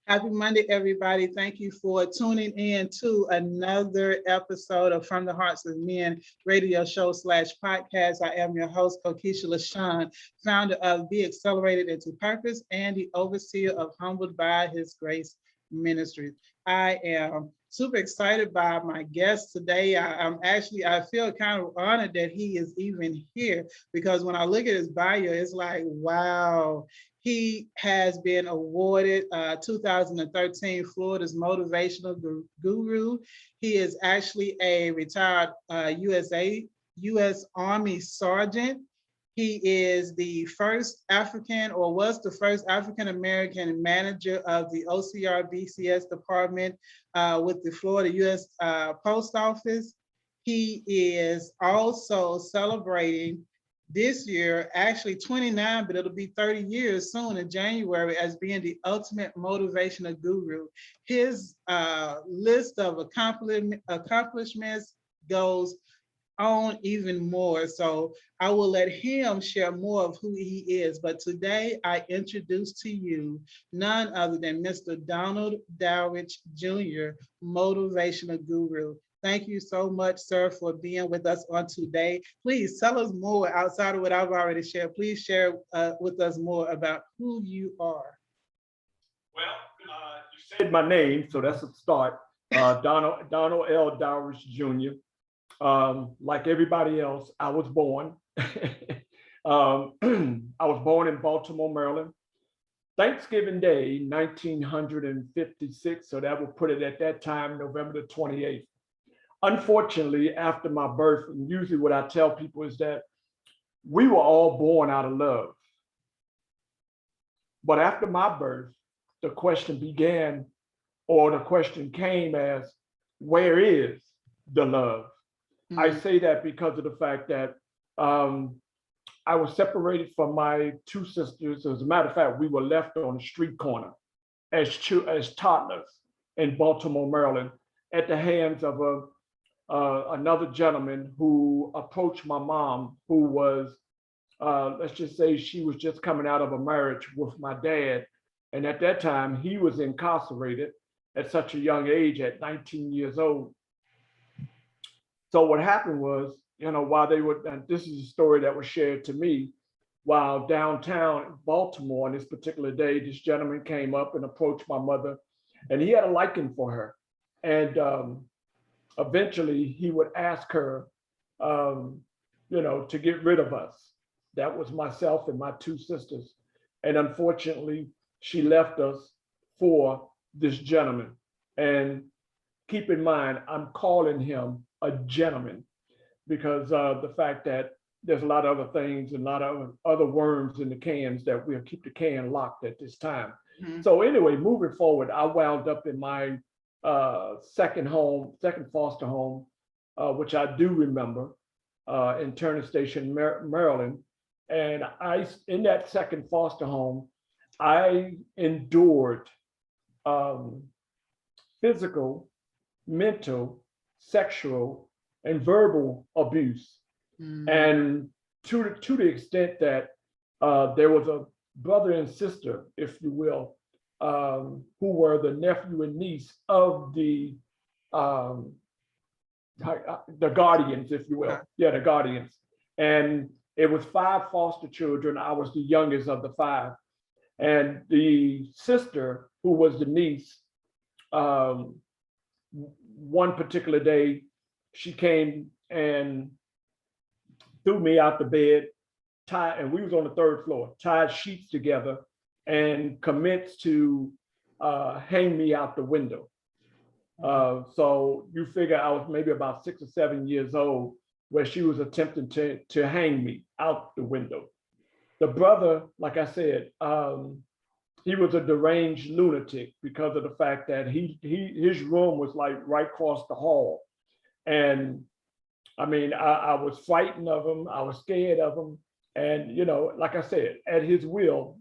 Happy Monday, everybody. Thank you for tuning in to another episode of From the Hearts of Men radio show / podcast. I am your host, Kocysha LaShaun, founder of Be Accelerated into Purpose and the overseer of Humbled by His Grace Ministries. I am super excited by my guest today. I feel kind of honored that he is even here, because when I look at his bio, it's like, wow. He has been awarded 2013 Florida's Motivational Guru. He is actually a retired U.S. Army Sergeant. He is the first African, or was the first African American manager of the OCR BCS department with the Florida U.S. Post Office. He is also celebrating this year, actually 29, but it'll be 30 years soon in January, as being the ultimate motivational guru. His list of accomplishments goes on even more. So I will let him share more of who he is. But today I introduce to you none other than Mr. Donald Dowridge Jr., motivational guru. Thank you so much, sir, for being with us on today. Please tell us more outside of what I've already shared. Please share with us more about who you are. Well, you said my name, so that's a start. Donald L. Dowridge Jr. Like everybody else, I was born. I was born in Baltimore, Maryland. Thanksgiving Day, 1956. So that would put it at that time, November the 28th. Unfortunately, after my birth, and usually what I tell people is that we were all born out of love. But after my birth, the question began, or the question came as, where is the love? Mm-hmm. I say that because of the fact that I was separated from my two sisters. As a matter of fact, we were left on the street corner as toddlers in Baltimore, Maryland, at the hands of another gentleman who approached my mom, who was, let's just say she was just coming out of a marriage with my dad. And at that time, he was incarcerated at such a young age, at 19 years old. So what happened was, while they were, and this is a story that was shared to me, while downtown Baltimore on this particular day, this gentleman came up and approached my mother, and he had a liking for her. And eventually he would ask her, to get rid of us. That was myself and my two sisters. And unfortunately, she left us for this gentleman. And keep in mind, I'm calling him a gentleman because the fact that there's a lot of other things and a lot of other worms in the cans that we'll keep the can locked at this time. Mm-hmm. So anyway, moving forward, I wound up in my second foster home, which I do remember, in Turner Station, Maryland. And in that second foster home, I endured physical, mental, sexual, and verbal abuse. Mm. And to the extent that there was a brother and sister, if you will, who were the nephew and niece of the guardians, if you will. Yeah, the guardians. And it was 5 foster children. I was the youngest of the 5. And the sister, who was the niece, one particular day, she came and threw me out the bed, and we was on the 3rd floor, tied sheets together and commenced to hang me out the window. So you figure I was maybe about 6 or 7 years old where she was attempting to hang me out the window. The brother, like I said, he was a deranged lunatic because of the fact that his room was like right across the hall. And I mean, I was frightened of him. I was scared of him. And, like I said, at his will,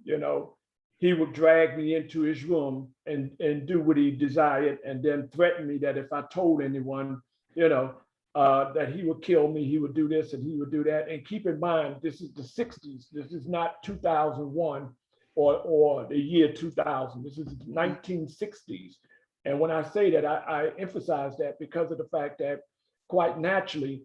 he would drag me into his room and do what he desired, and then threaten me that if I told anyone, that he would kill me, he would do this and he would do that. And keep in mind, this is the 60s. This is not 2001. or the year 2000. This is 1960s. And when I say that, I emphasize that because of the fact that quite naturally,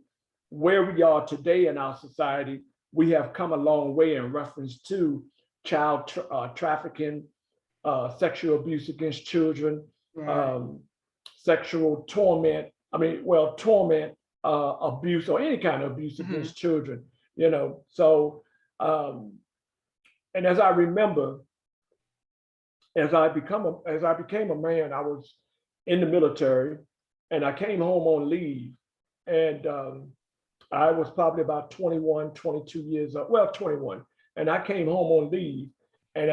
where we are today in our society, we have come a long way in reference to child trafficking, sexual abuse against children, Right. sexual torment, torment, abuse, or any kind of abuse against children, So, and as I remember, as I became a man, I was in the military, and I came home on leave, and I was probably about 21, 22 years old, well, 21, and I came home on leave, and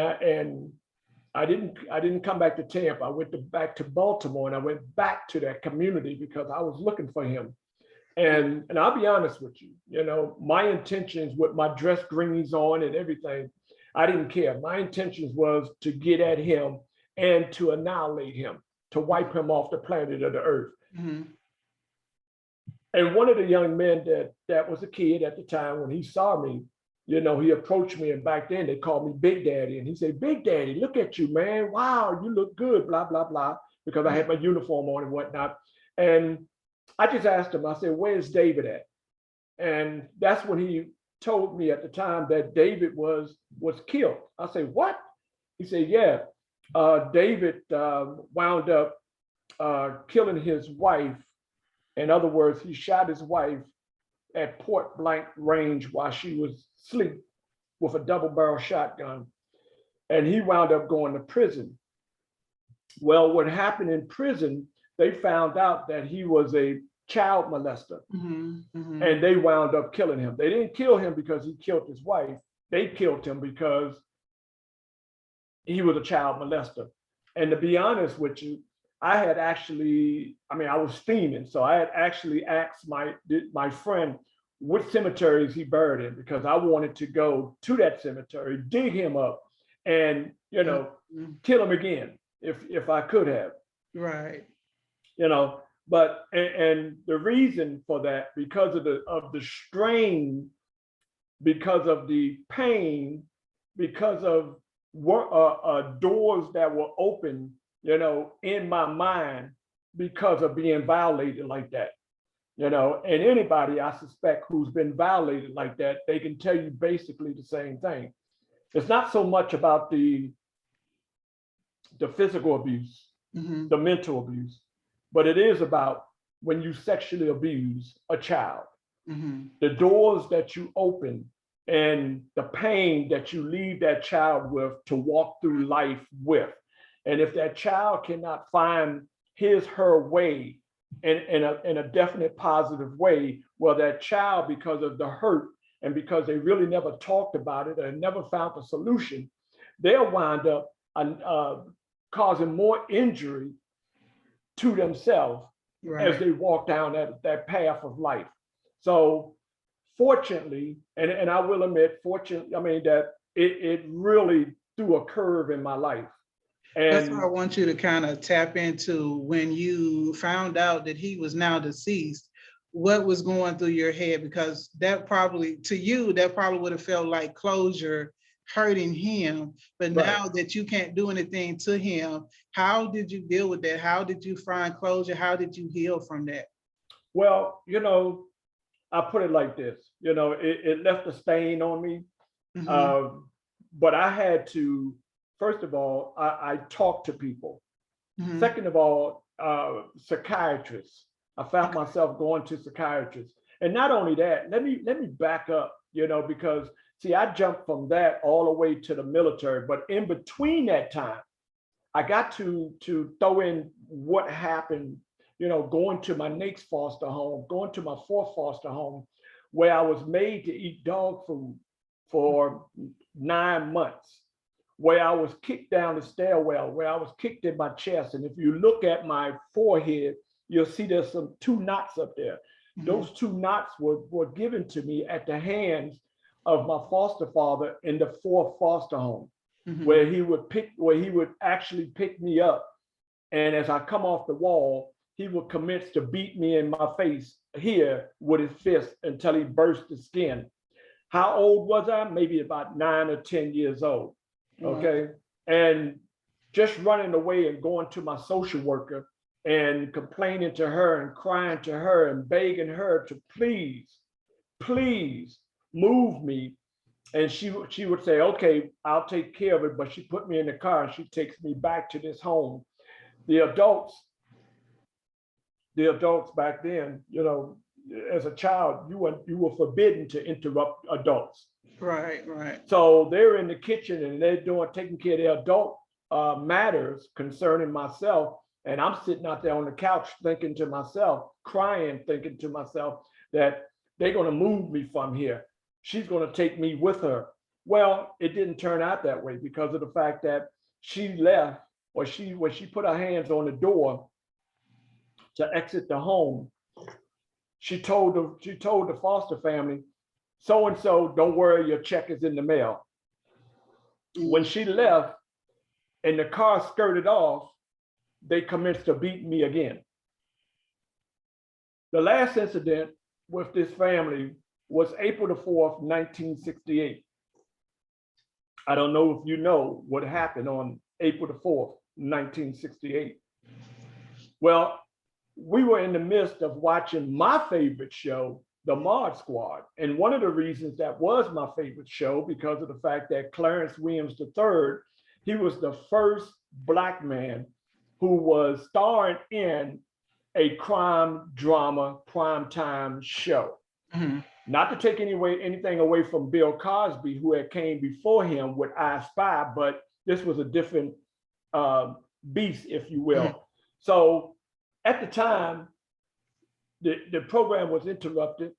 I didn't come back to Tampa. I went back to Baltimore, and I went back to that community because I was looking for him. And I'll be honest with you, my intentions with my dress greens on and everything, I didn't care. My intentions was to get at him and to annihilate him, to wipe him off the planet of the earth. Mm-hmm. And one of the young men that was a kid at the time, when he saw me, he approached me, and back then they called me Big Daddy. And he said, "Big Daddy, look at you, man. Wow, you look good, blah, blah, blah," because I had my uniform on and whatnot. And I just asked him, I said, "Where's David at?" And that's when he told me at the time that David was killed. I said, "What?" He said, "Yeah, David wound up killing his wife. In other words, he shot his wife at point blank range while she was asleep with a double barrel shotgun. And he wound up going to prison." Well, what happened in prison, they found out that he was a child molester, and they wound up killing him. They didn't kill him because he killed his wife. They killed him because he was a child molester. And to be honest with you, I was steaming. So I had actually asked my friend what cemeteries he buried in, because I wanted to go to that cemetery, dig him up, and, kill him again if I could have. Right. But and the reason for that, because of the strain, because of the pain, because of doors that were open, in my mind, because of being violated like that. And anybody, I suspect, who's been violated like that, they can tell you basically the same thing. It's not so much about the physical abuse, the mental abuse, but it is about when you sexually abuse a child, the doors that you open and the pain that you leave that child with to walk through life with. And if that child cannot find her way in a definite positive way, well, that child, because of the hurt and because they really never talked about it and never found a solution, they'll wind up causing more injury to themselves as they walk down that path of life. So fortunately, and I will admit, that it really threw a curve in my life. And that's what I want you to kind of tap into. When you found out that he was now deceased, what was going through your head? Because that probably would have felt like closure, hurting him. But now that you can't do anything to him, how did you deal with that? How did you find closure? How did you heal from that? Well, I put it like this, it left a stain on me. But I had to, first of all, I talked to people. Second of all, psychiatrists. I found myself going to psychiatrists. And not only that, let me back up, because see, I jumped from that all the way to the military, but in between that time, I got to throw in what happened, going to my next foster home, going to my fourth foster home, where I was made to eat dog food for 9 months, where I was kicked down the stairwell, where I was kicked in my chest. And if you look at my forehead, you'll see there's two knots up there. Those two knots were given to me at the hands of my foster father in the fourth foster home, where he would actually pick me up. And as I come off the wall, he would commence to beat me in my face here with his fist until he burst the skin. How old was I? Maybe about 9 or 10 years old. Okay. And just running away and going to my social worker and complaining to her and crying to her and begging her to please move me. And she would say, okay, I'll take care of it. But she put me in the car and she takes me back to this home. The adults back then, as a child, you were forbidden to interrupt adults. Right. So they're in the kitchen and they're taking care of their adult matters concerning myself. And I'm sitting out there on the couch thinking to myself, crying, thinking to myself that they're going to move me from here. She's going to take me with her. Well, it didn't turn out that way because of the fact that she left, or when she put her hands on the door to exit the home, she told the foster family, so and so, don't worry, your check is in the mail. When she left and the car skirted off, they commenced to beat me again. The last incident with this family was April the 4th, 1968. I don't know if you know what happened on April the 4th, 1968. Well, we were in the midst of watching my favorite show, The Mod Squad. And one of the reasons that was my favorite show, because of the fact that Clarence Williams III, he was the first Black man who was starring in a crime drama primetime show. Mm-hmm. Not to take anything away from Bill Cosby, who had came before him with I Spy, but this was a different beast, if you will. Mm-hmm. So at the time, the program was interrupted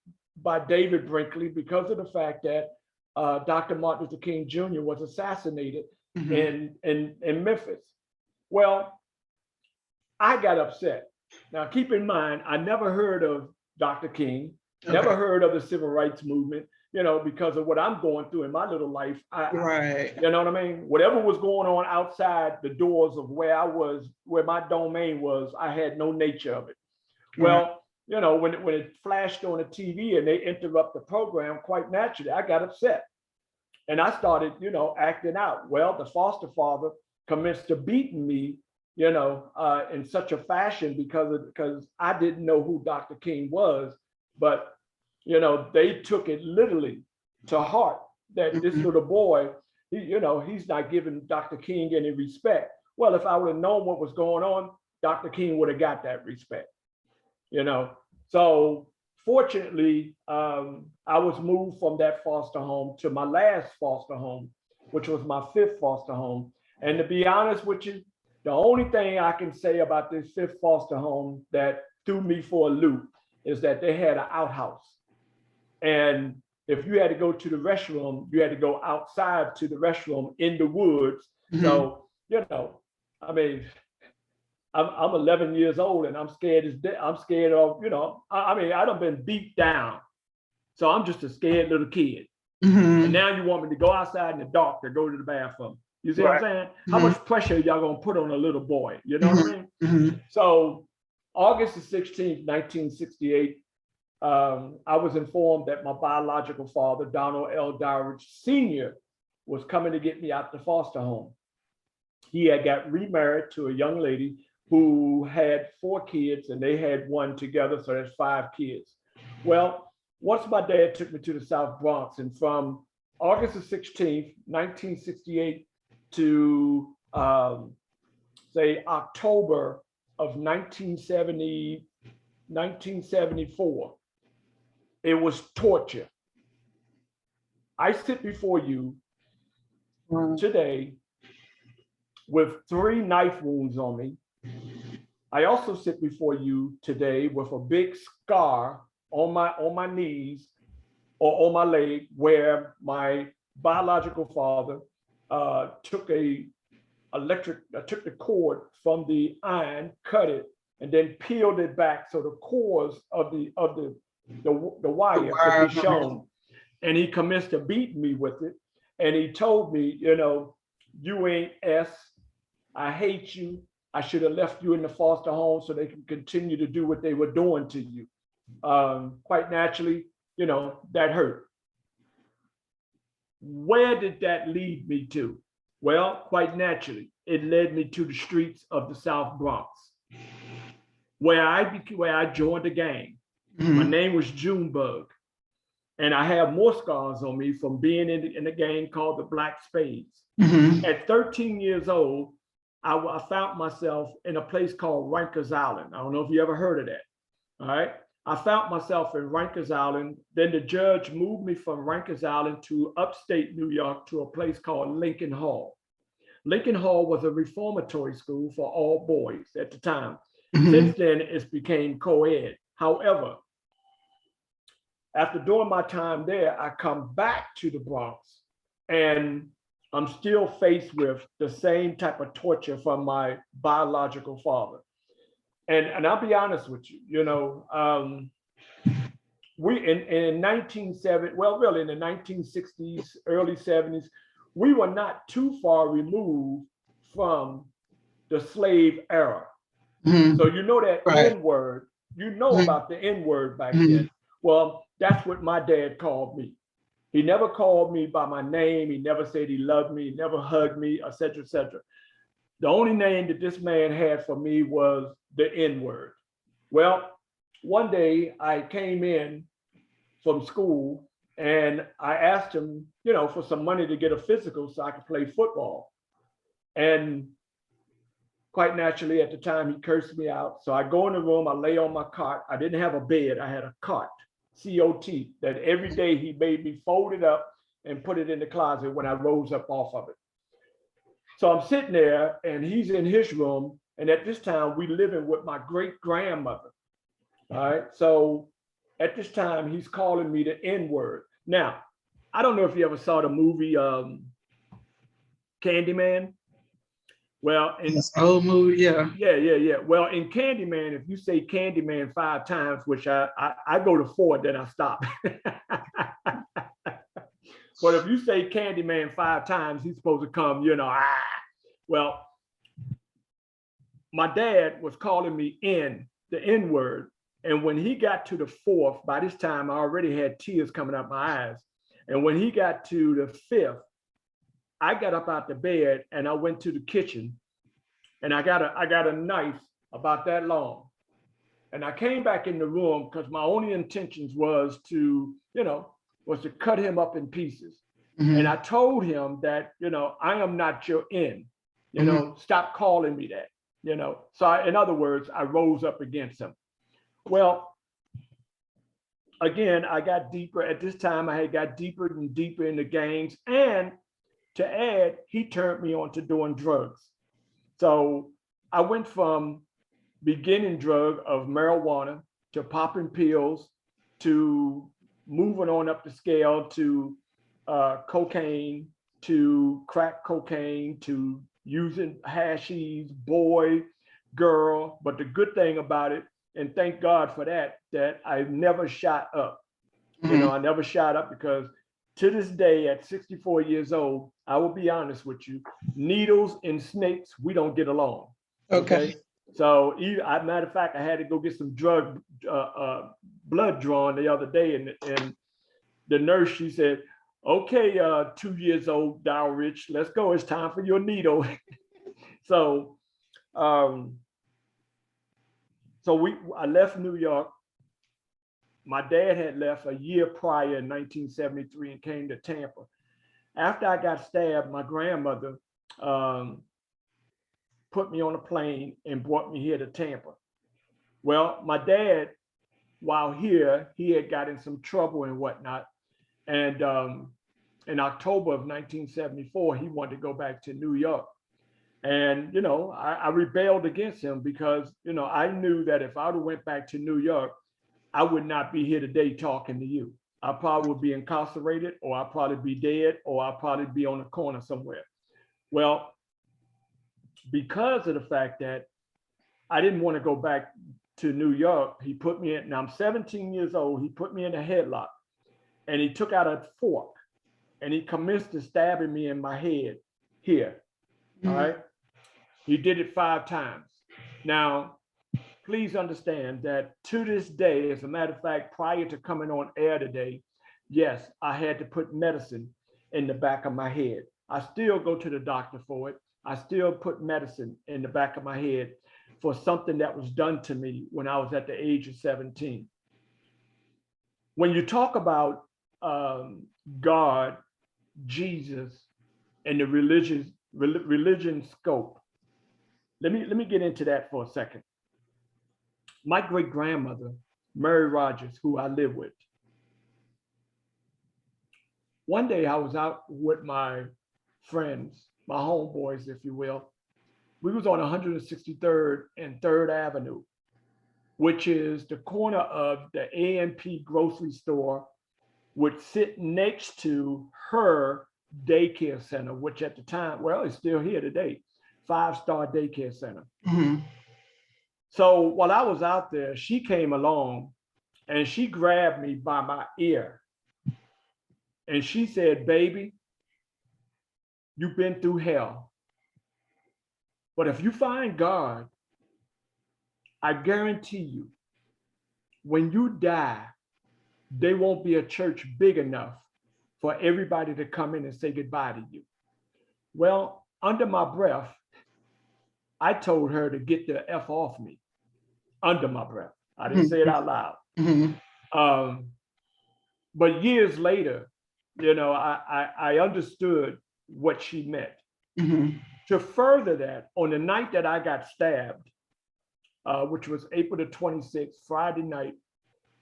by David Brinkley because of the fact that Dr. Martin Luther King Jr. was assassinated in Memphis. Well, I got upset. Now, keep in mind, I never heard of Dr. King, never heard of the civil rights movement, because of what I'm going through in my little life. You know what I mean? Whatever was going on outside the doors of where I was, where my domain was, I had no nature of it. Well, when it flashed on the TV and they interrupt the program, quite naturally, I got upset. And I started, acting out. Well, the foster father commenced to beating me, in such a fashion because I didn't know who Dr. King was. But, they took it literally to heart that this little boy, he's not giving Dr. King any respect. Well, if I would have known what was going on, Dr. King would have got that respect, So fortunately, I was moved from that foster home to my last foster home, which was my 5th foster home. And to be honest with you, the only thing I can say about this 5th foster home that threw me for a loop is that they had an outhouse. And if you had to go to the restroom, you had to go outside to the restroom in the woods. So, I mean, I'm 11 years old and I'm scared of, I done been beat down. So I'm just a scared little kid. And now you want me to go outside in the dark to go to the bathroom. You see what I'm saying? How much pressure y'all gonna put on a little boy? You know what I mean? So August the 16th, 1968, I was informed that my biological father, Donald L. Dowridge Sr., was coming to get me out the foster home. He had got remarried to a young lady who had 4 kids and they had one together, so that's 5 kids. Well, once my dad took me to the South Bronx, and from August the 16th, 1968 to say October of 1974, it was torture. I sit before you today with 3 knife wounds on me. I also sit before you today with a big scar on my knees or on my leg, where my biological father took the cord from the iron, cut it, and then peeled it back so the cores of the wire could be shown. And he commenced to beat me with it. And he told me, you ain't S. I hate you. I should have left you in the foster home so they can continue to do what they were doing to you. Quite naturally, that hurt. Where did that lead me to? Well, quite naturally, it led me to the streets of the South Bronx, where I joined a gang. My name was Junebug, and I have more scars on me from being in a gang called the Black Spades. At 13 years old, I found myself in a place called Rikers Island. I don't know if you ever heard of that. All right. I found myself in Rikers Island. Then the judge moved me from Rikers Island to upstate New York to a place called Lincoln Hall. Lincoln Hall was a reformatory school for all boys at the time. Since then, it's became co-ed. However, after doing my time there, I come back to the Bronx, and I'm still faced with the same type of torture from my biological father. And I'll be honest with you, we in 1970, well, really in the 1960s, early 70s, we were not too far removed from the slave era. So you know that N-word, about the N-word back then. Well, that's what my dad called me. He never called me by my name. He never said he loved me. He never hugged me, et cetera, et cetera. The only name that this man had for me was the N-word. Well, one day I came in from school and I asked him, for some money to get a physical so I could play football. And quite naturally, at the time, he cursed me out. So I go in the room, I lay on my cot. I didn't have a bed, I had a cot. C-O-T, that every day he made me fold it up and put it in the closet when I rose up off of it. So I'm sitting there and he's in his room. And at this time, we living with my great grandmother. All right. So at this time, he's calling me the N-word. Now, I don't know if you ever saw the movie Candyman. Well, in old movie, yeah. Yeah. Well, in Candyman, if you say Candyman 5 times, which I go to 4, then I stop. But if you say Candyman 5 times, he's supposed to come, Well, my dad was calling me the N-word. And when he got to the 4th, by this time I already had tears coming out my eyes. And when he got to the 5th, I got up out the bed and I went to the kitchen and I got a knife about that long. And I came back in the room because my only intentions was to cut him up in pieces. And I told him that, I am not your N, stop calling me that, So in other words, I rose up against him. Well, again, I got deeper. At this time, I had got deeper and deeper into gangs. And to add, he turned me on to doing drugs. So I went from beginning drug of marijuana to popping pills to moving on up the scale to cocaine, to crack cocaine, to using hashies, boy, girl. But the good thing about it, and thank God for that I never shot up. I never shot up because to this day, at 64 years old, I will be honest with you, needles and snakes, we don't get along. Okay. So, matter of fact, I had to go get some blood drawn the other day, and the nurse, she said, "Okay, 2 years old Dowridge, let's go. It's time for your needle." So, I left New York. My dad had left a year prior in 1973 and came to Tampa. After I got stabbed, my grandmother put me on a plane and brought me here to Tampa. Well, my dad, while here, he had got in some trouble and whatnot. And in October of 1974, he wanted to go back to New York. And, I rebelled against him because, I knew that if I would have went back to New York, I would not be here today talking to you. I probably would be incarcerated, or I'd probably be dead, or I'd probably be on a corner somewhere. Well, because of the fact that I didn't want to go back to New York, he put me in, now I'm 17 years old, he put me in a headlock and he took out a fork and he commenced to stabbing me in my head here, all right? He did it 5 times. Now, please understand that to this day, as a matter of fact, prior to coming on air today, yes, I had to put medicine in the back of my head. I still go to the doctor for it. I still put medicine in the back of my head for something that was done to me when I was at the age of 17. When you talk about God, Jesus, and the religion scope, let me get into that for a second. My great grandmother, Mary Rogers, who I live with. One day I was out with my friends, my homeboys, if you will. We was on 163rd and 3rd Avenue, which is the corner of the A&P grocery store, would sit next to her daycare center, which at the time, well, it's still here today, 5-star daycare center. Mm-hmm. So while I was out there, she came along and she grabbed me by my ear. And she said, baby, you've been through hell. But if you find God, I guarantee you, when you die, there won't be a church big enough for everybody to come in and say goodbye to you. Well, under my breath, I told her to get the F off me, under my breath. I didn't say it out loud. Mm-hmm. But years later, I understood what she meant. Mm-hmm. To further that, on the night that I got stabbed, which was April the 26th, Friday night,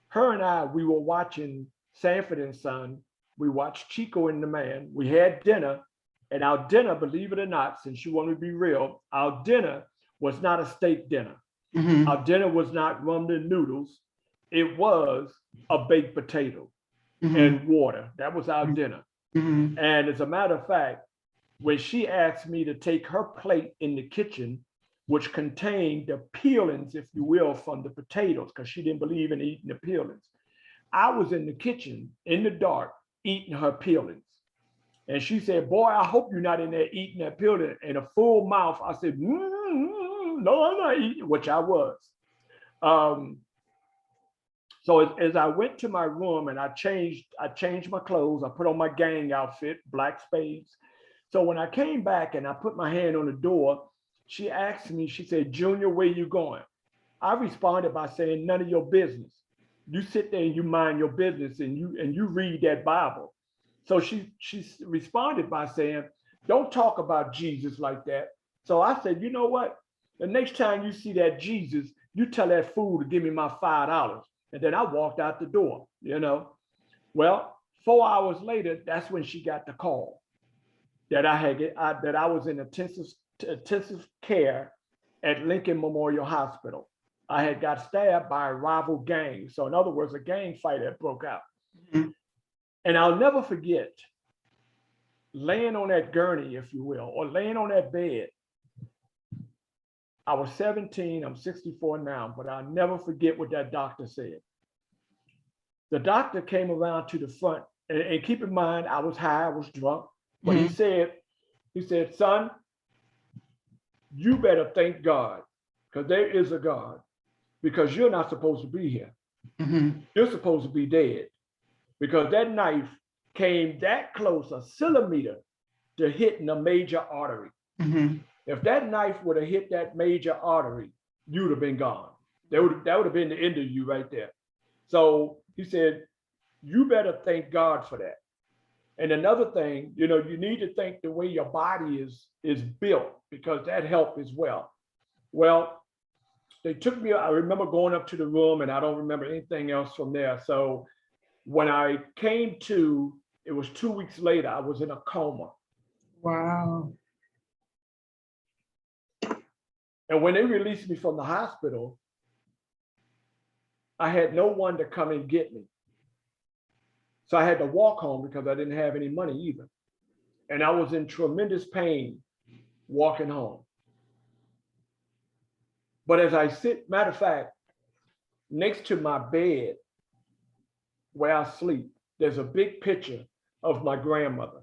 her and I, we were watching Sanford and Son. We watched Chico and the Man. We had dinner, and our dinner, believe it or not, since you want to be real, our dinner was not a steak dinner. Mm-hmm. Our dinner was not ramen noodles. It was a baked potato and water. That was our dinner. Mm-hmm. And as a matter of fact, when she asked me to take her plate in the kitchen, which contained the peelings, if you will, from the potatoes, because she didn't believe in eating the peelings, I was in the kitchen in the dark eating her peelings. And she said, boy, I hope you're not in there eating that peeling. In a full mouth, I said, no, I'm not eating, which I was. So as I went to my room and I changed my clothes, I put on my gang outfit, black spades. So when I came back and I put my hand on the door, she asked me, she said, Junior, where you going? I responded by saying, none of your business. You sit there and you mind your business and you read that Bible. So she responded by saying, don't talk about Jesus like that. So I said, you know what? The next time you see that Jesus, you tell that fool to give me my $5. And then I walked out the door, Well, 4 hours later, that's when she got the call that I was in intensive care at Lincoln Memorial Hospital. I had got stabbed by a rival gang. So in other words, a gang fight had broke out. Mm-hmm. And I'll never forget laying on that gurney, if you will, or laying on that bed. I was 17, I'm 64 now, but I'll never forget what that doctor said. The doctor came around to the front, and keep in mind, I was high, I was drunk, but he said, son, you better thank God, because there is a God, because you're not supposed to be here. Mm-hmm. You're supposed to be dead, because that knife came that close, a centimeter, to hitting a major artery. Mm-hmm. If that knife would have hit that major artery, you'd have been gone. That would have been the end of you right there. So he said, you better thank God for that. And another thing, you need to think the way your body is built, because that helped as well. Well, they took me, I remember going up to the room, and I don't remember anything else from there. So when I came to, it was 2 weeks later, I was in a coma. Wow. And when they released me from the hospital, I had no one to come and get me. So I had to walk home because I didn't have any money either. And I was in tremendous pain walking home. But as I sit, matter of fact, next to my bed where I sleep, there's a big picture of my grandmother.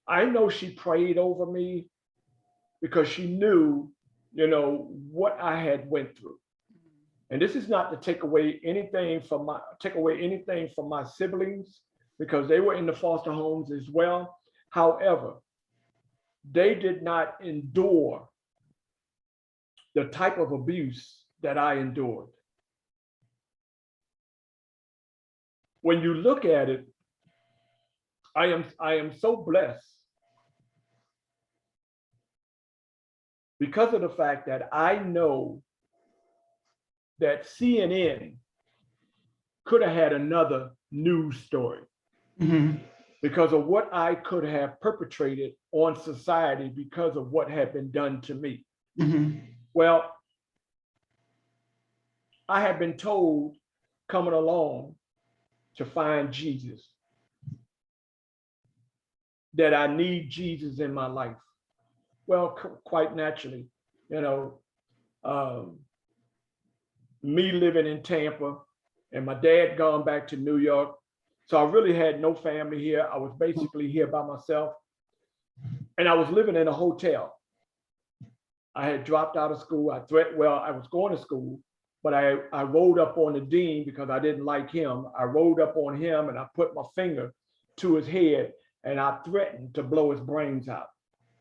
I know she prayed over me because she knew, what I had went through. And this is not to take away anything from my siblings because they were in the foster homes as well. However, they did not endure the type of abuse that I endured. When you look at it, I am so blessed because of the fact that I know that CNN could have had another news story because of what I could have perpetrated on society because of what had been done to me. Well, I had been told coming along to find Jesus, that I need Jesus in my life. Well, quite naturally, you know, me living in Tampa and my dad gone back to New York. So I really had no family here. I was basically here by myself. And I was living in a hotel. I had dropped out of school. I was going to school, but I rolled up on the dean because I didn't like him. I rolled up on him and I put my finger to his head and I threatened to blow his brains out,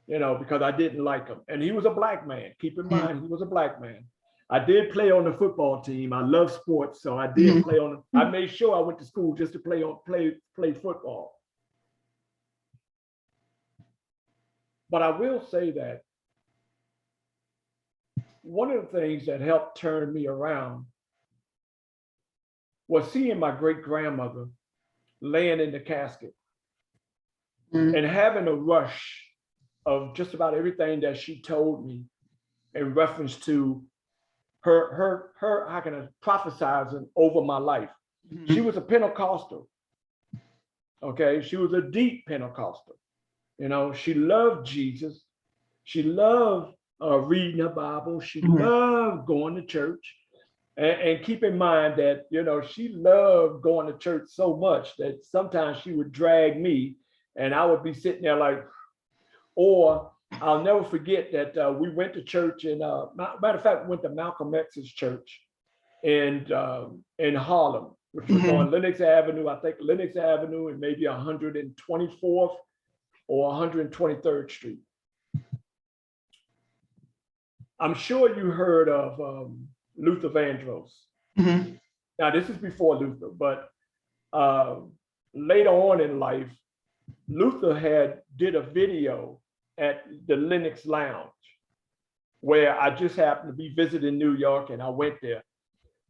you know, because I didn't like him. And he was a black man. Keep in mind, he was a black man. I did play on the football team. I love sports, so I did play on. I made sure I went to school just to play football. But I will say that one of the things that helped turn me around was seeing my great grandmother laying in the casket and having a rush of just about everything that she told me in reference to her how can I prophesizing over my life. She was a Pentecostal. Okay, she was a deep Pentecostal. You know, she loved Jesus. She loved reading her Bible. She loved going to church. And keep in mind that, you know, she loved going to church so much that sometimes she would drag me and I would be sitting there like, or I'll never forget that we went to church in, matter of fact, we went to Malcolm X's church in Harlem, which was on Lenox Avenue, I think Lenox Avenue and maybe 124th or 123rd Street. I'm sure you heard of Luther Vandross. Now, this is before Luther, but later on in life, Luther did a video at the Lenox Lounge where I just happened to be visiting New York and I went there.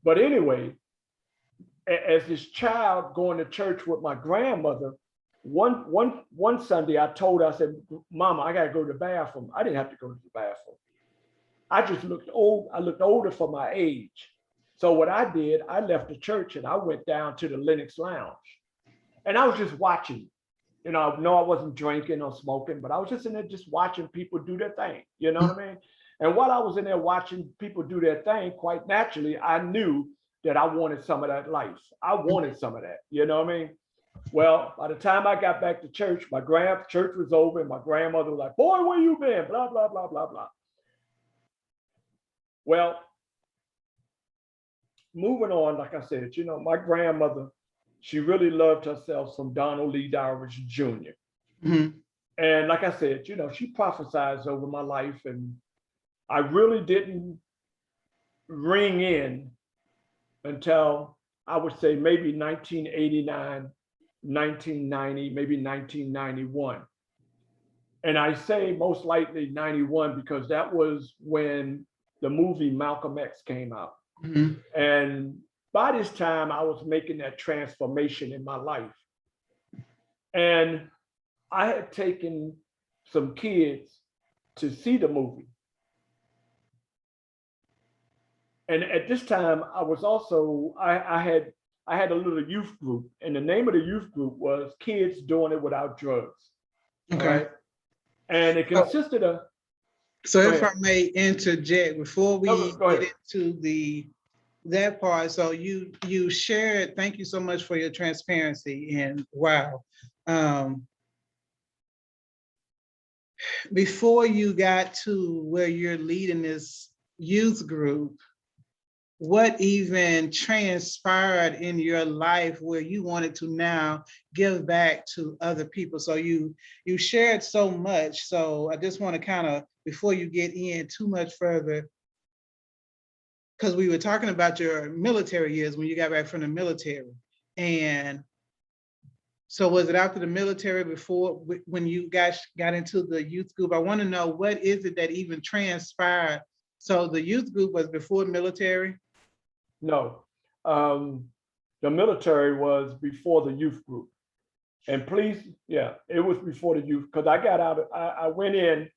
But anyway, as this child going to church with my grandmother, one Sunday I told her, I said, Mama, I gotta go to the bathroom. I didn't have to go to the bathroom. I just looked old. I looked older for my age. So what I did, I left the church and I went down to the Lenox Lounge. And I was just watching. You know, no, I wasn't drinking or smoking, but I was just in there just watching people do their thing. You know what I mean? And while I was in there watching people do their thing, quite naturally, I knew that I wanted some of that life. I wanted some of that. You know what I mean? Well, by the time I got back to church, church was over and my grandmother was like, boy, where you been? Blah, blah, blah, blah, blah. Well, moving on, like I said, you know, my grandmother, she really loved herself some Donald Dowridge Jr. And like I said, you know, she prophesied over my life and I really didn't ring in until I would say maybe 1989, 1990, maybe 1991. And I say most likely 91 because that was when the movie Malcolm X came out. And by this time, I was making that transformation in my life. And I had taken some kids to see the movie. And at this time, I was also, I had a little youth group, and the name of the youth group was Kids Doing It Without Drugs. Okay. Right? And it consisted of. So if I may interject before we get into that part, so you shared, thank you so much for your transparency, and wow. Before you got to where you're leading this youth group, what even transpired in your life where you wanted to now give back to other people? So you shared so much. So I just want to kind of, before you get in too much further, because we were talking about your military years when you got back from the military. And so was it after the military, before, when you guys got into the youth group? I want to know, what is it that even transpired? So the youth group was before military? No, the military was before the youth group. And please, yeah, it was before the youth, because I got out, I went in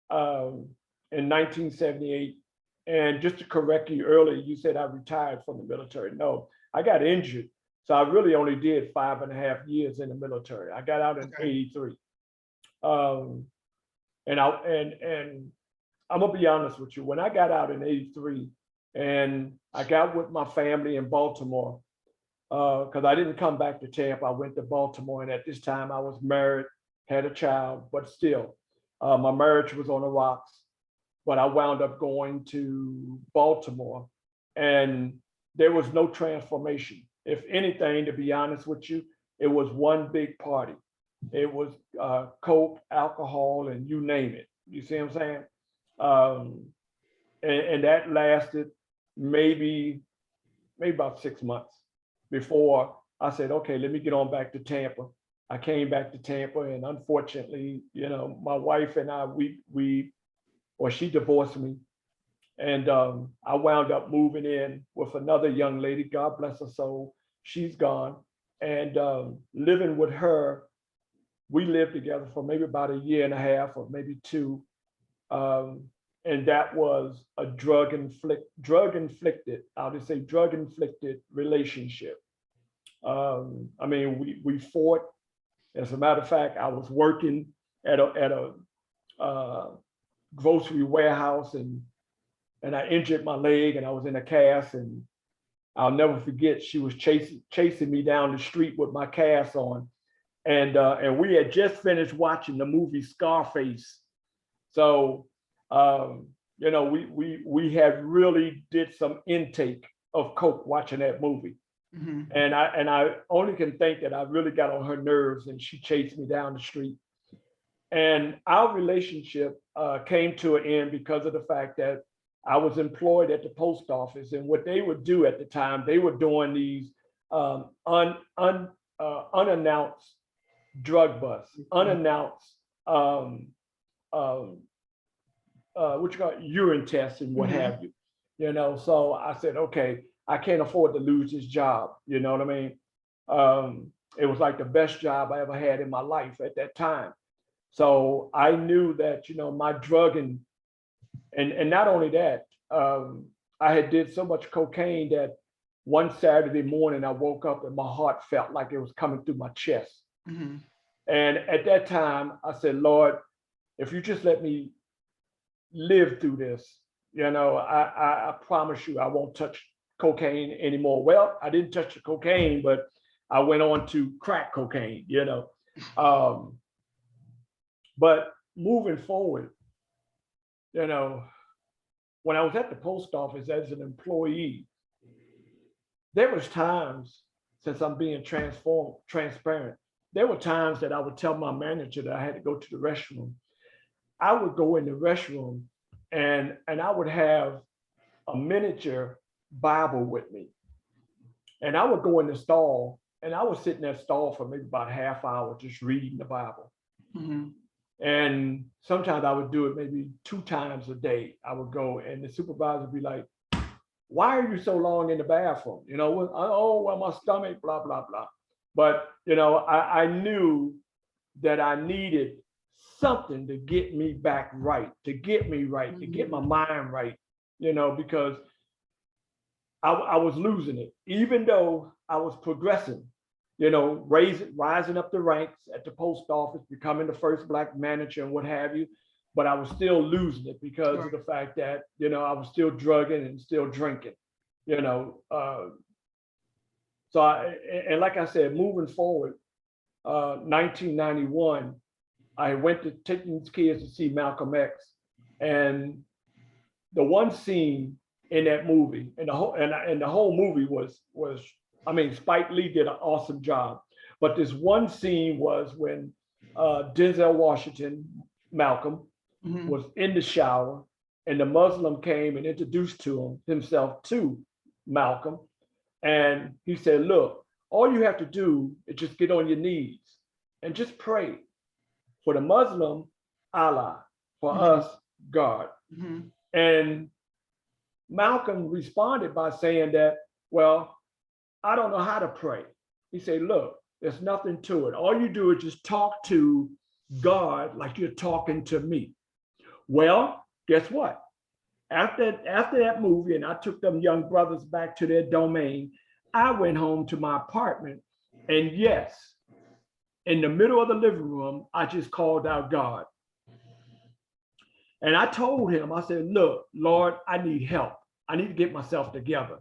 1978. And just to correct you earlier, you said I retired from the military. No, I got injured. So I really only did 5.5 years in the military. I got out in '83. And I'm gonna be honest with you, when I got out in '83 and I got with my family in Baltimore, because I didn't come back to Tampa, I went to Baltimore, and at this time I was married, had a child, but still, my marriage was on the rocks. But I wound up going to Baltimore, and there was no transformation. If anything, to be honest with you, it was one big party. It was coke, alcohol, and you name it. You see what I'm saying? And that lasted maybe about 6 months before I said, okay, let me get on back to Tampa. I came back to Tampa, and unfortunately, my wife and I, she divorced me, and I wound up moving in with another young lady, God bless her soul. She's gone, and living with her. We lived together for maybe about 1.5 years or maybe 2. And that was a drug inflicted, I'll just say drug inflicted relationship. I mean, we fought. As a matter of fact, I was working at a grocery warehouse, and I injured my leg, and I was in a cast, and I'll never forget, she was chasing me down the street with my cast on. And we had just finished watching the movie Scarface. So we had really did some intake of coke watching that movie. Mm-hmm. And I only can think that I really got on her nerves, and she chased me down the street. And our relationship came to an end because of the fact that I was employed at the post office, and what they would do at the time, they were doing these unannounced drug busts, unannounced what you call urine tests and what have you. So I said, okay, I can't afford to lose this job. You know what I mean? It was like the best job I ever had in my life at that time. So I knew that, my drugging, and not only that, I had did so much cocaine that one Saturday morning I woke up and my heart felt like it was coming through my chest. Mm-hmm. And at that time I said, Lord, if you just let me live through this, I promise you I won't touch cocaine anymore. Well, I didn't touch the cocaine, but I went on to crack cocaine, But moving forward, when I was at the post office as an employee, there was times, since I'm being transparent, there were times that I would tell my manager that I had to go to the restroom. I would go in the restroom and I would have a miniature Bible with me. And I would go in the stall, and I would sit in that stall for maybe about a half hour just reading the Bible. Mm-hmm. And sometimes I would do it maybe 2 times a day. I would go, and the supervisor would be like, why are you so long in the bathroom? Well, my stomach, blah, blah, blah. But, I knew that I needed something to get me back right, to get me right, to get my mind right, because I was losing it, even though I was progressing, rising up the ranks at the post office, becoming the first Black manager and what have you. But I was still losing it because of the fact that, I was still drugging and still drinking, So like I said, moving forward, 1991, I went to take these kids to see Malcolm X. And the one scene in that movie, and the whole movie was I mean, Spike Lee did an awesome job. But this one scene was when Denzel Washington, Malcolm, was in the shower, and the Muslim came and introduced himself to Malcolm, and he said, "Look, all you have to do is just get on your knees and just pray. For the Muslim, Allah. For us, God." And Malcolm responded by saying that, "Well, I don't know how to pray." He said, "Look, there's nothing to it. All you do is just talk to God like you're talking to me." Well, guess what? After that movie, and I took them young brothers back to their domain, I went home to my apartment, and yes, in the middle of the living room, I just called out God. And I told him, I said, "Look, Lord, I need help. I need to get myself together.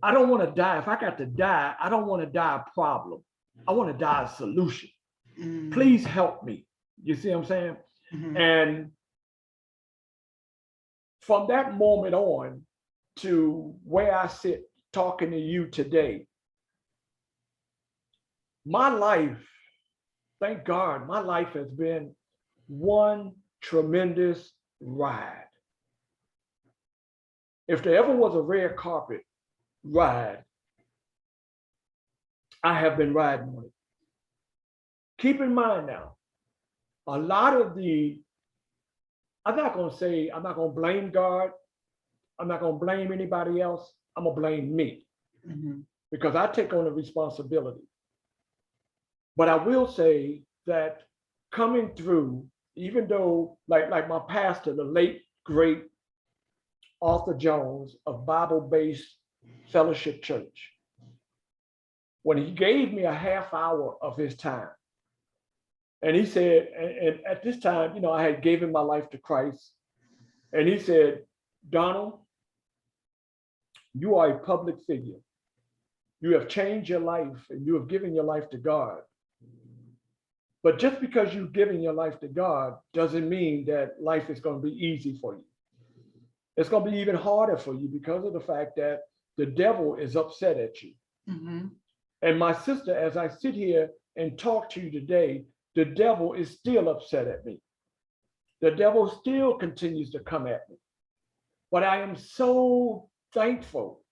I don't want to die. If I got to die, I don't want to die a problem. I want to die a solution. Please help me." You see what I'm saying? And from that moment on to where I sit talking to you today, my life, thank God, my life has been one tremendous ride. If there ever was a red carpet ride, I have been riding on it. Keep in mind now, a lot of I'm not going to blame God. I'm not going to blame anybody else. I'm going to blame me because I take on the responsibility. But I will say that coming through, even though like my pastor, the late, great Arthur Jones of Bible-Based Fellowship Church, when he gave me a half hour of his time, and he said, and at this time, you know, I had given my life to Christ, and he said, "Donald, you are a public figure. You have changed your life and you have given your life to God. But just because you've given your life to God doesn't mean that life is going to be easy for you. It's going to be even harder for you because of the fact that the devil is upset at you." And my sister, as I sit here and talk to you today, the devil is still upset at me. The devil still continues to come at me. But I am so thankful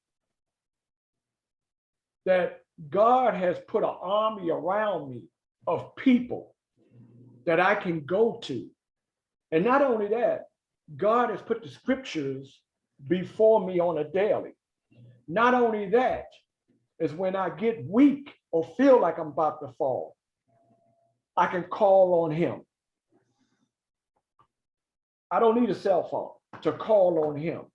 that God has put an army around me of people that I can go to. And not only that, God has put the scriptures before me on a daily. Not only that, is when I get weak or feel like I'm about to fall, I can call on him. I don't need a cell phone to call on him.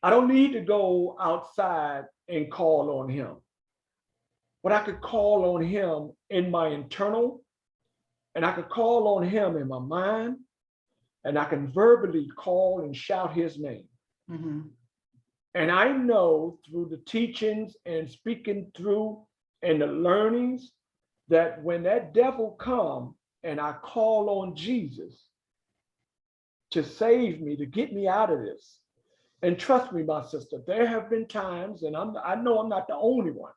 I don't need to go outside and call on him. But I could call on him in my internal, and I could call on him in my mind, and I can verbally call and shout his name. And I know through the teachings and speaking through and the learnings that when that devil come and I call on Jesus to save me, to get me out of this, and trust me, my sister, there have been times, and I know I'm not the only one,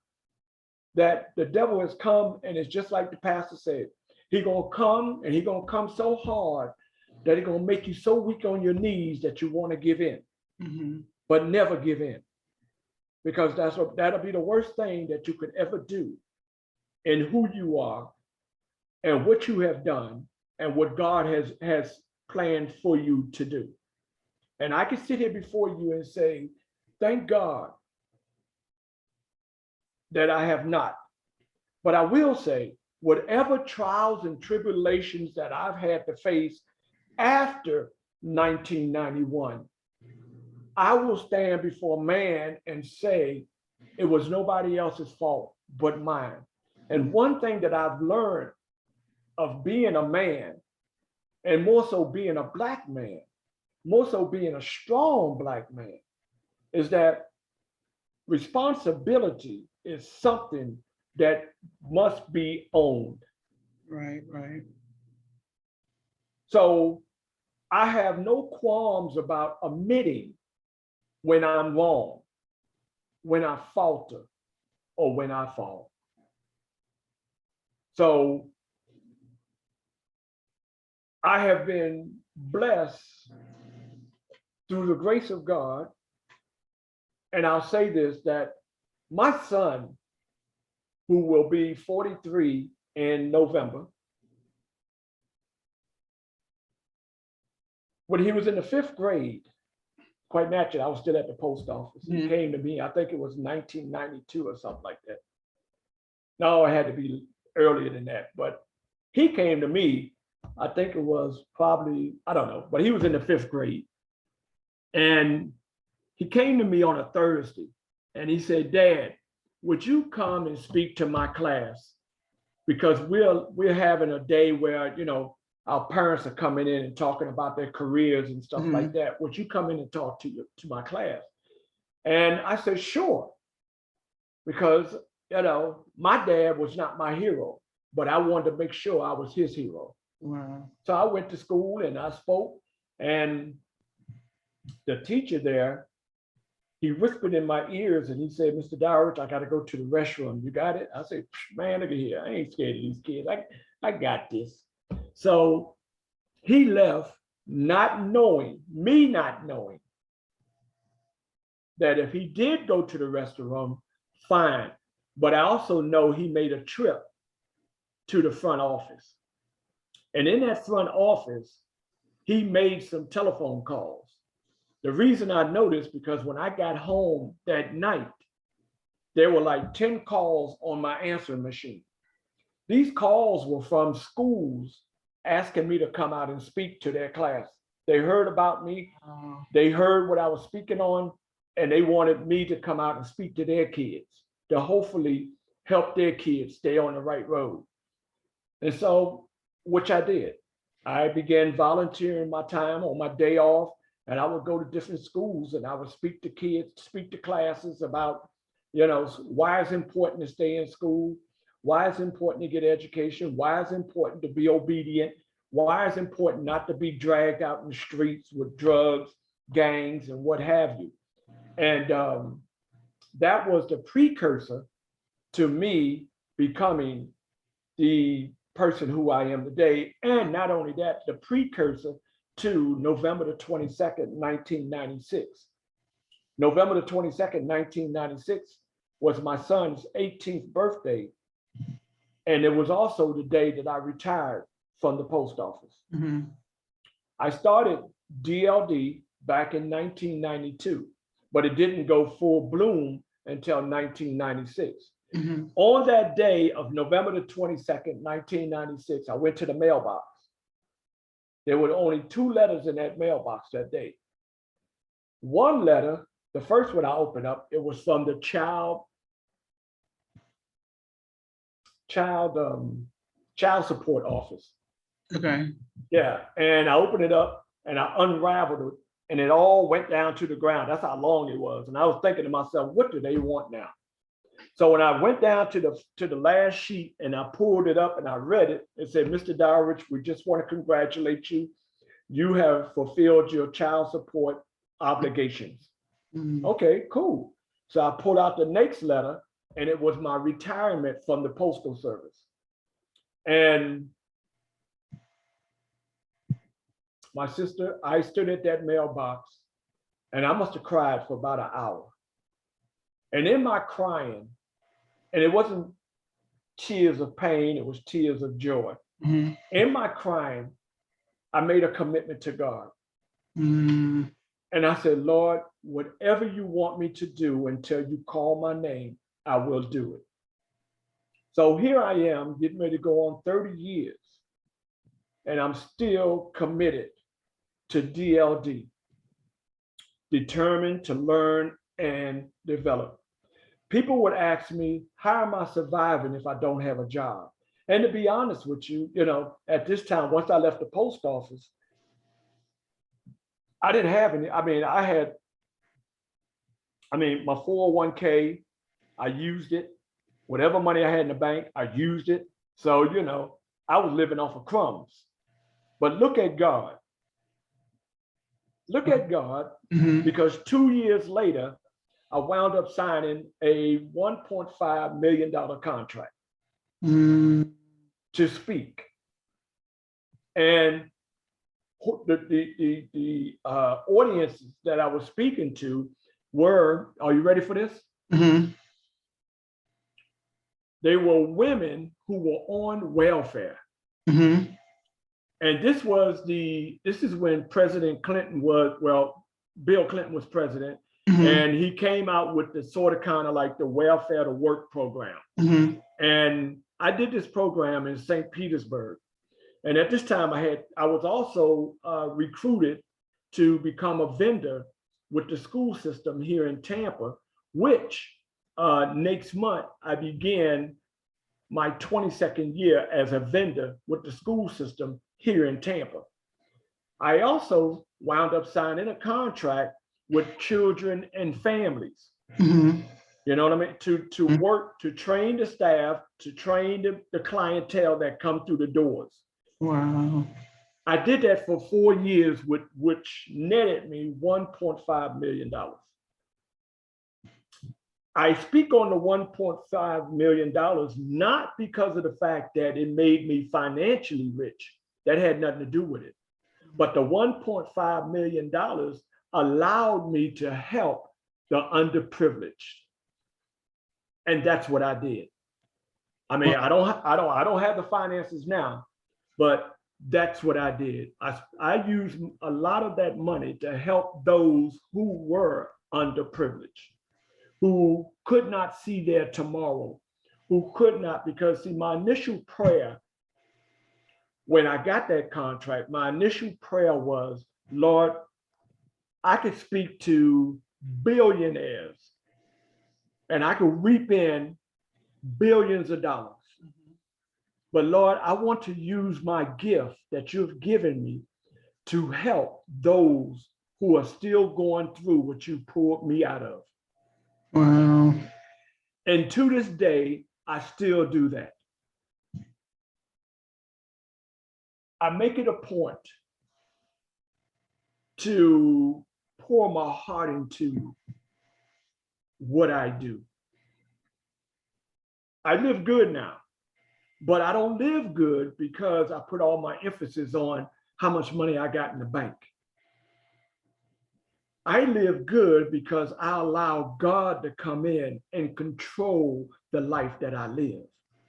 that the devil has come, and it's just like the pastor said, he's gonna come, and he's gonna come so hard that he's gonna make you so weak on your knees that you want to give in. But never give in, because that'll be the worst thing that you could ever do in who you are and what you have done and what God has planned for you to do. And I can sit here before you and say, thank God that I have not. But I will say, whatever trials and tribulations that I've had to face after 1991, I will stand before man and say it was nobody else's fault but mine. And one thing that I've learned of being a man, and more so being a Black man, more so being a strong Black man, is that responsibility is something that must be owned. Right. So I have no qualms about admitting when I'm wrong, when I falter, or when I fall. So I have been blessed through the grace of God. And I'll say this, that my son, who will be 43 in November, when he was in the 5th grade, quite naturally, I was still at the post office. He came to me, I think it was 1992 or something like that. No, it had to be earlier than that, but he came to me, I think it was probably, I don't know, but he was in the 5th grade. And he came to me on a Thursday and he said, "Dad, would you come and speak to my class? Because we're having a day where, you know, our parents are coming in and talking about their careers and stuff like that. Would you come in and talk to my class?" And I said, "Sure." Because, you know, my dad was not my hero, but I wanted to make sure I was his hero. Wow. So I went to school and I spoke, and the teacher there, he whispered in my ears and he said, "Mr. Dowridge, I got to go to the restroom. You got it?" I said, "Man, look at here. I ain't scared of these kids. I got this." So he left not knowing that if he did go to the restroom, fine. But I also know he made a trip to the front office. And in that front office, he made some telephone calls. The reason I know this, because when I got home that night, there were like 10 calls on my answering machine. These calls were from schools asking me to come out and speak to their class. They heard about me, they heard what I was speaking on, and they wanted me to come out and speak to their kids to hopefully help their kids stay on the right road. And so, which I did. I began volunteering my time on my day off, and I would go to different schools and I would speak to kids, speak to classes about, you know, why it's important to stay in school, why it's important to get education, why it's important to be obedient, why it's important not to be dragged out in the streets with drugs, gangs, and what have you. And that was the precursor to me becoming the person who I am today. And not only that, the precursor to November the 22nd, 1996. November the 22nd, 1996 was my son's 18th birthday. And it was also the day that I retired from the post office. I started DLD back in 1992, but it didn't go full bloom until 1996. On that day of November the 22nd, 1996, I went to the mailbox. There were only 2 letters in that mailbox that day. One letter, the first one I opened up, it was from the child support office. Okay. Yeah, and I opened it up and I unraveled it, and it all went down to the ground. That's how long it was. And I was thinking to myself, what do they want now? So when I went down to the last sheet and I pulled it up and I read it, it said, "Mr. Dowridge, we just want to congratulate you. You have fulfilled your child support obligations." Okay, cool. So I pulled out the next letter and it was my retirement from the Postal Service. And my sister, I stood at that mailbox and I must have cried for about an hour. And in my crying, and it wasn't tears of pain, it was tears of joy. In my crying, I made a commitment to God. And I said, "Lord, whatever you want me to do until you call my name, I will do it." So here I am getting ready to go on 30 years, and I'm still committed to DLD, determined to learn and develop. People would ask me, how am I surviving if I don't have a job? And to be honest with you, you know, at this time, once I left the post office, I didn't have any. I mean, my 401k, I used it. Whatever money I had in the bank, I used it. So, you know, I was living off of crumbs. But look at God. Look at God, Mhm. because 2 years later, I wound up signing a $1.5 million contract Mhm. to speak. And the audiences that I was speaking to were, are you ready for this? Mhm. They were women who were on welfare. Mhm. And this is when President Clinton was, well, Bill Clinton was president, Mhm. and he came out with the sort of kind of like the welfare to work program. Mhm. And I did this program in St. Petersburg. And at this time I was also recruited to become a vendor with the school system here in Tampa, which next month I began my 22nd year as a vendor with the school system here in Tampa. I also wound up signing a contract with children and families. Mhm. You know what I mean? To work, to train the staff, to train the clientele that come through the doors. Wow. I did that for 4 years, which netted me $1.5 million. I speak on the $1.5 million not because of the fact that it made me financially rich. That had nothing to do with it. But the $1.5 million allowed me to help the underprivileged. And that's what I did. I mean, I don't have the finances now, but that's what I did. I used a lot of that money to help those who were underprivileged, who could not see their tomorrow, who could not, because see, my initial prayer when I got that contract, my initial prayer was, Lord, I could speak to billionaires and I could reap in billions of dollars. But Lord, I want to use my gift that you've given me to help those who are still going through what you pulled me out of. Wow. And to this day, I still do that. I make it a point to pour my heart into what I do. I live good now, but I don't live good because I put all my emphasis on how much money I got in the bank. I live good because I allow God to come in and control the life that I live.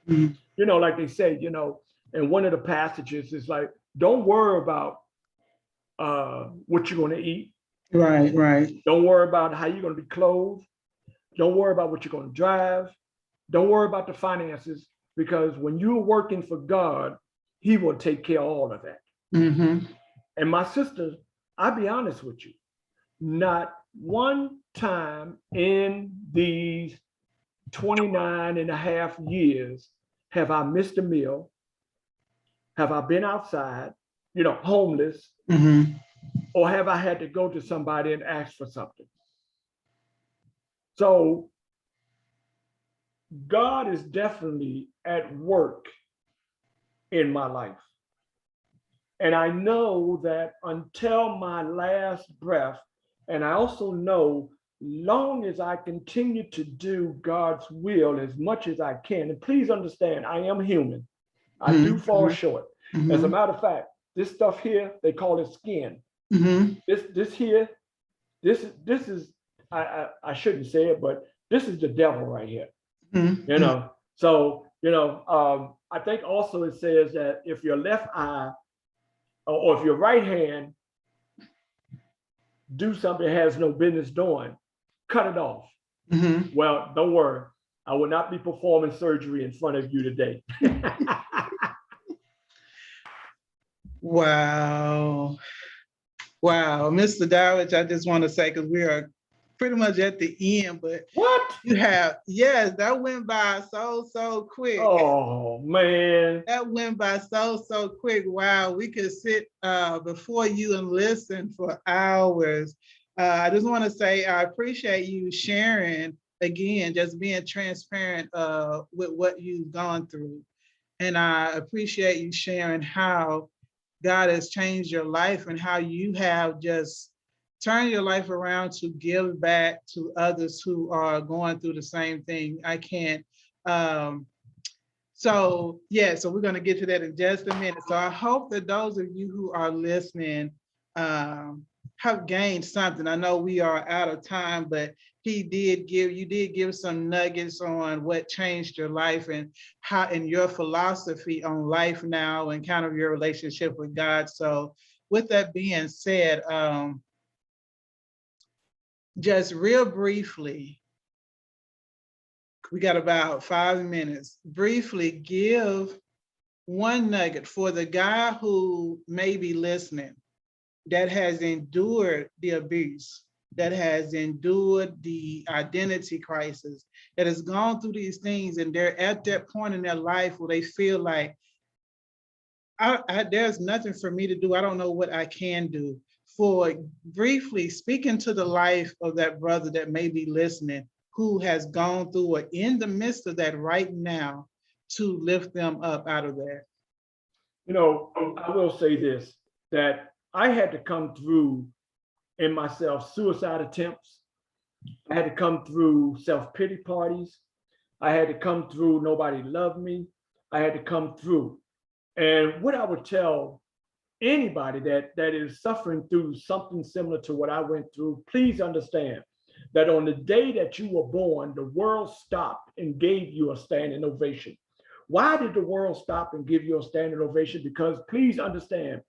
Mm-hmm. You know, like they say, you know, and one of the passages is like, don't worry about what you're going to eat. Right, right. Don't worry about how you're going to be clothed. Don't worry about what you're going to drive. Don't worry about the finances, because when you're working for God, he will take care of all of that. Mm-hmm. And my sister, I'll be honest with you, not one time in these 29 and a half years have I missed a meal, have I been outside, you know, homeless, mm-hmm. or have I had to go to somebody and ask for something. So God is definitely at work in my life. And I know that until my last breath, and I also know long as I continue to do God's will as much as I can, and please understand, I am human. I do fall short. Mm-hmm. As a matter of fact, this stuff here, they call it skin. Mm-hmm. This here, this is, I shouldn't say it, but this is the devil right here. Mm-hmm. You know, so, you know, I think also it says that if your left eye or if your right hand do something it has no business doing, cut it off. Mm-hmm. Well, don't worry. I will not be performing surgery in front of you today. Wow. Wow. Mr. Dowridge, I just want to say, because we are pretty much at the end, but what you have, yes, that went by so quick. Oh man, that went by so quick. Wow, we could sit before you and listen for hours. I just want to say I appreciate you sharing again, just being transparent with what you've gone through, and I appreciate you sharing how God has changed your life and how you have just turn your life around to give back to others who are going through the same thing. I can't. So we're going to get to that in just a minute. So I hope that those of you who are listening have gained something. I know we are out of time, but you did give some nuggets on what changed your life and how, and your philosophy on life now and kind of your relationship with God. So with that being said, just real briefly, we got about 5 minutes. Briefly give one nugget for the guy who may be listening that has endured the abuse, that has endured the identity crisis, that has gone through these things, and they're at that point in their life where they feel like, there's nothing for me to do. I don't know what I can do. For briefly speaking to the life of that brother that may be listening, who has gone through or in the midst of that right now, to lift them up out of that. You know, I will say this, that I had to come through in myself suicide attempts. I had to come through self-pity parties. I had to come through nobody loved me. I had to come through. And what I would tell anybody that is suffering through something similar to what I went through, please understand that on the day that you were born, the world stopped and gave you a standing ovation. Why did the world stop and give you a standing ovation? Because please understand,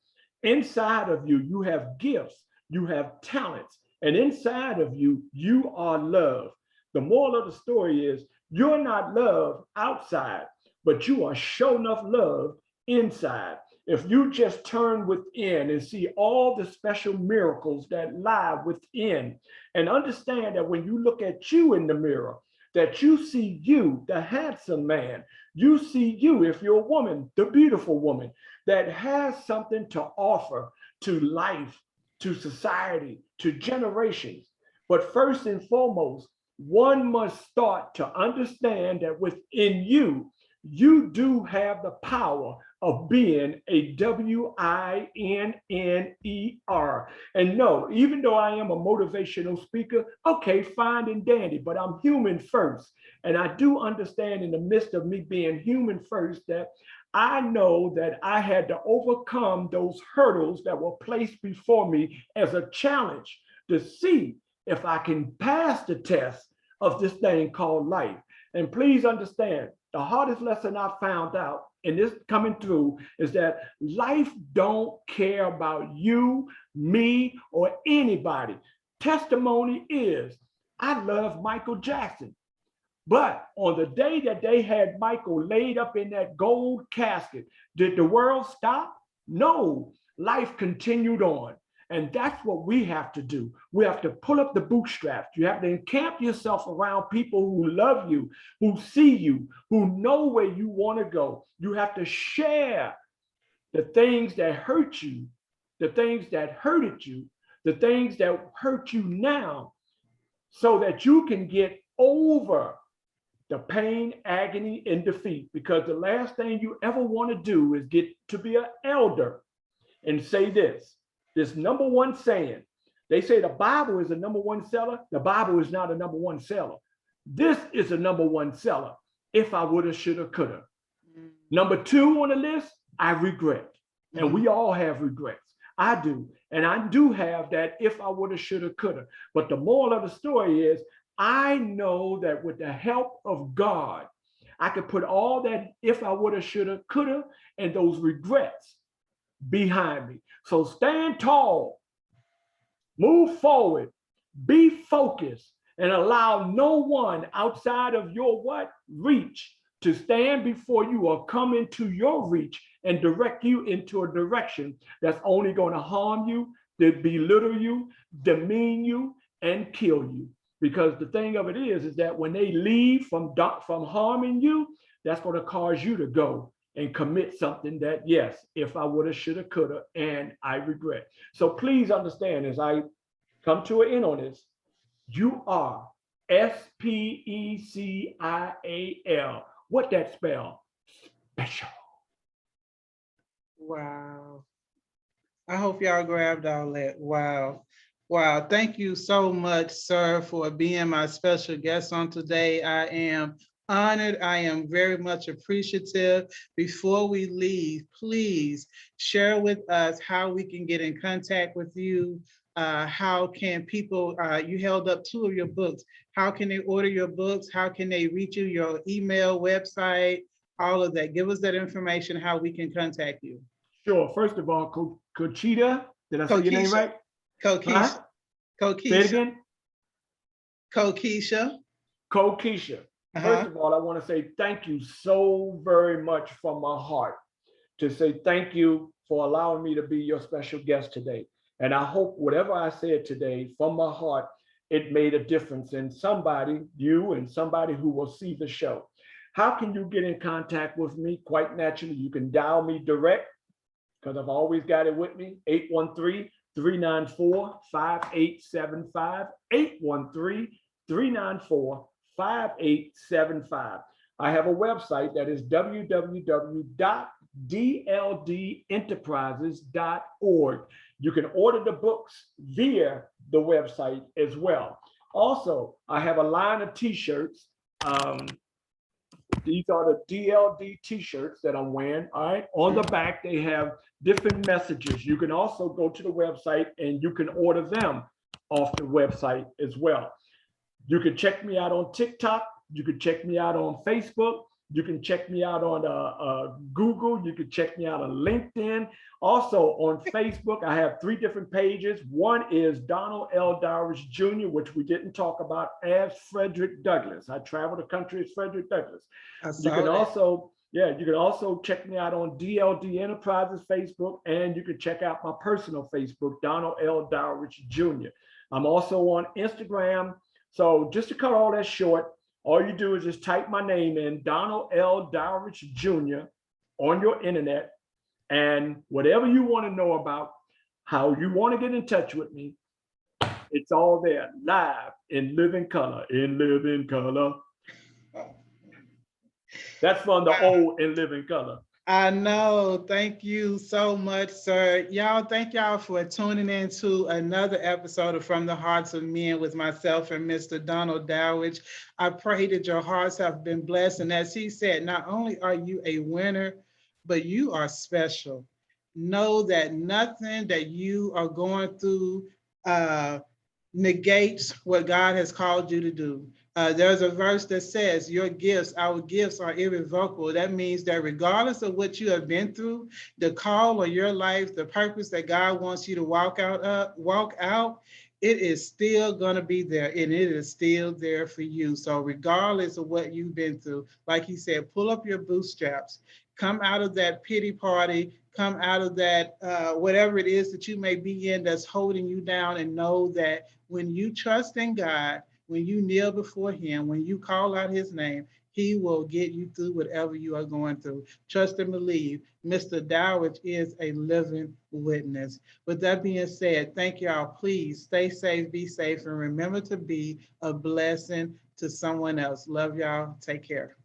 inside of you, you have gifts, you have talents, and inside of you, you are loved. The moral of the story is you're not loved outside, but you are sure enough loved inside. If you just turn within and see all the special miracles that lie within, and understand that when you look at you in the mirror, that you see you, the handsome man, you see you, if you're a woman, the beautiful woman that has something to offer to life, to society, to generations. But first and foremost, one must start to understand that within you, you do have the power of being a winner. And no, even though I am a motivational speaker, okay, fine and dandy, but I'm human first. And I do understand in the midst of me being human first that I know that I had to overcome those hurdles that were placed before me as a challenge to see if I can pass the test of this thing called life. And please understand, the hardest lesson I found out in this coming through is that life don't care about you, me, or anybody. Testimony is, I love Michael Jackson. But on the day that they had Michael laid up in that gold casket, did the world stop? No, life continued on. And that's what we have to do. We have to pull up the bootstraps. You have to encamp yourself around people who love you, who see you, who know where you want to go. You have to share the things that hurt you, the things that hurted you, the things that hurt you now, so that you can get over the pain, agony, and defeat. Because the last thing you ever want to do is get to be an elder and say this number one saying. They say the Bible is a number one seller. The Bible is not a number one seller. This is a number one seller. If I woulda, shoulda, coulda. Number two on the list, I regret. And we all have regrets. I do. And I do have that if I woulda, shoulda, coulda. But the moral of the story is, I know that with the help of God, I could put all that if I woulda, shoulda, coulda, and those regrets behind me. So stand tall, move forward, be focused, and allow no one outside of your reach to stand before you or come into your reach and direct you into a direction that's only going to harm you, to belittle you, demean you, and kill you. Because the thing of it is that when they leave from harming you, that's going to cause you to go and commit something that, yes, if I woulda, shoulda, coulda, and I regret. So please understand, as I come to an end on this, you are special. What that spell? Special. Wow. I hope y'all grabbed all that. Wow. Wow, thank you so much, sir, for being my special guest on today. I am honored. I am very much appreciative. Before we leave, please share with us how we can get in contact with you. How can people, you held up 2 of your books. How can they order your books? How can they reach you, your email, website, all of that? Give us that information, how we can contact you. Sure. First of all, Kocysha, did I say your name Kocysha, right? Kocysha, Huh? Say it Kocysha, again. Kocysha. Kocysha. First Uh-huh. of all, I want to say thank you so very much from my heart to say thank you for allowing me to be your special guest today. And I hope whatever I said today from my heart, it made a difference in somebody, you and somebody who will see the show. How can you get in contact with me? Quite naturally, you can dial me direct because I've always got it with me, 813-394-5875, 813-394-5875. I have a website that is www.dldenterprises.org. You can order the books via the website as well. Also, I have a line of t-shirts. These are the DLD t-shirts that I'm wearing. All right. On the back, they have different messages. You can also go to the website and you can order them off the website as well. You can check me out on TikTok. You can check me out on Facebook. You can check me out on Google. You can check me out on LinkedIn. Also on Facebook, I have 3 different pages. One is Donald L. Dowridge Jr., which we didn't talk about, as Frederick Douglass. I travel the country as Frederick Douglass. You can also, you can also check me out on DLD Enterprises Facebook, and you can check out my personal Facebook, Donald L. Dowridge Jr. I'm also on Instagram. So just to cut all that short, all you do is just type my name in, Donald L. Dowridge Jr., on your internet, and whatever you want to know about, how you want to get in touch with me, it's all there, live in living color, That's from the old In Living Color. I know. Thank you so much, sir. Y'all, thank y'all for tuning in to another episode of From the Hearts of Men with myself and Mr. Donald Dowridge. I pray that your hearts have been blessed. And as he said, not only are you a winner, but you are special. Know that nothing that you are going through negates what God has called you to do. There's a verse that says, our gifts are irrevocable. That means that regardless of what you have been through, the call of your life, the purpose that God wants you to walk out, it is still going to be there, and it is still there for you. So regardless of what you've been through, like he said, pull up your bootstraps, come out of that pity party, come out of that, whatever it is that you may be in that's holding you down, and know that when you trust in God, when you kneel before him, when you call out his name, he will get you through whatever you are going through. Trust and believe. Mr. Dowridge is a living witness. With that being said, thank y'all. Please stay safe, be safe, and remember to be a blessing to someone else. Love y'all. Take care.